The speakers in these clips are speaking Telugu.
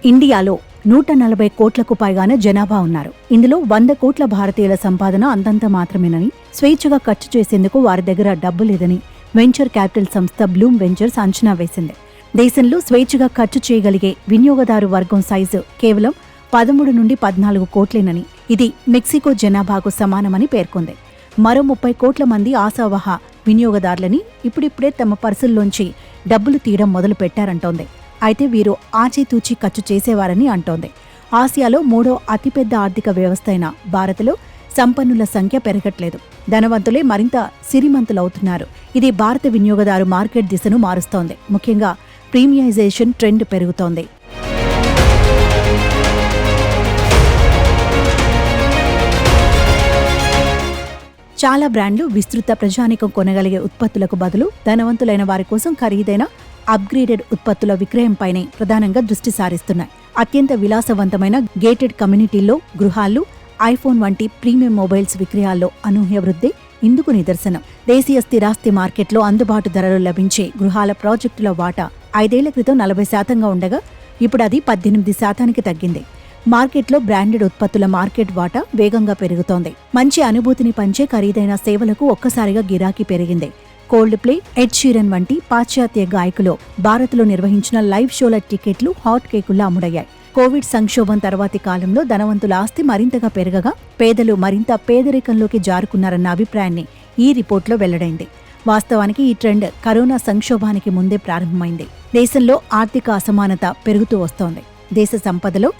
ఇండియాలో 140 కోట్లకు పైగానే జనాభా ఉన్నారు. ఇందులో 100 కోట్ల భారతీయుల సంపాదన అంతంత మాత్రమేనని, స్వేచ్ఛగా ఖర్చు చేసేందుకు వారి దగ్గర డబ్బు లేదని వెంచర్ క్యాపిటల్ సంస్థ బ్లూమ్ వెంచర్స్ అంచనా వేసింది. దేశంలో స్వేచ్ఛగా ఖర్చు చేయగలిగే వినియోగదారు వర్గం సైజు కేవలం 13 నుండి 14 కోట్లేనని, ఇది మెక్సికో జనాభాకు సమానమని పేర్కొంది. మరో 30 కోట్ల మంది ఆశావహ వినియోగదారులని ఇప్పుడిప్పుడే తమ పర్సుల్లోంచి డబ్బులు తీయడం మొదలు పెట్టారంటోంది. అయితే వీరు ఆచితూచి ఖర్చు చేసేవారని అంటోంది. ఆసియాలో 3వ అతిపెద్ద ఆర్థిక వ్యవస్థ అయిన భారత్లో సంపన్నుల సంఖ్య పెరగట్లేదు. ధనవంతులే మరింత సిరిమంతులవుతున్నారు. ఇది భారత వినియోగదారు మార్కెట్ దిశను మారుస్తోంది. ముఖ్యంగా ప్రీమియైజేషన్ ట్రెండ్ పెరుగుతోంది. చాలా బ్రాండ్లు విస్తృత ప్రజానీకం కొనగలిగే ఉత్పత్తులకు బదులు ధనవంతులైన వారి కోసం ఖరీదైన అప్గ్రేడెడ్ ఉత్పత్తుల విక్రయంపైనే ప్రధానంగా దృష్టి సారిస్తున్నాయి. అత్యంత విలాసవంతమైన గేటెడ్ కమ్యూనిటీల్లో గృహాలు, ఐఫోన్ వంటి ప్రీమియం మొబైల్స్ విక్రయాల్లో అనూహ్య వృద్ధి ఇందుకు నిదర్శనం. దేశీయ స్థిరాస్తి మార్కెట్లో అందుబాటు ధరలు లభించే గృహాల ప్రాజెక్టుల వాటా 5 ఏళ్ల క్రితం 40% ఉండగా ఇప్పుడు అది 18% తగ్గింది. మార్కెట్లో బ్రాండెడ్ ఉత్పత్తుల మార్కెట్ వాటా వేగంగా పెరుగుతోంది. మంచి అనుభూతిని పంచే ఖరీదైన సేవలకు ఒక్కసారిగా గిరాకీ పెరిగింది. కోల్డ్ ప్లే, ఎడ్ షీరన్ వంటి పాశ్చాత్య గాయకులు భారత్లో నిర్వహించిన లైవ్ షోల టికెట్లు హాట్ కేకుల్లా అమ్ముడయ్యాయి. కోవిడ్ సంక్షోభం తర్వాతి కాలంలో ధనవంతుల ఆస్తి మరింతగా పెరగగా పేదలు మరింత పేదరికంలోకి జారుకున్నారన్న అభిప్రాయాన్ని ఈ రిపోర్ట్లో వెల్లడైంది. వాస్తవానికి ఈ ట్రెండ్ కరోనా సంక్షోభానికి ముందే ప్రారంభమైంది. దేశంలో ఆర్థిక అసమానత పెరుగుతూ వస్తోంది. దేశ సంపదలో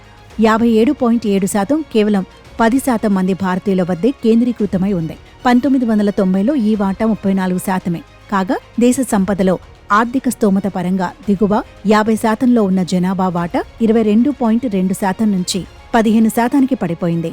57.7% కేవలం 10% మంది భారతీయుల వద్దే కేంద్రీకృతమై ఉంది. 1990లో ఈ వాటా 34%. కాగా దేశ సంపదలో ఆర్థిక స్తోమత పరంగా దిగువ 50%లో ఉన్న జనాభా వాటా 22.2% నుంచి 15%కి పడిపోయింది.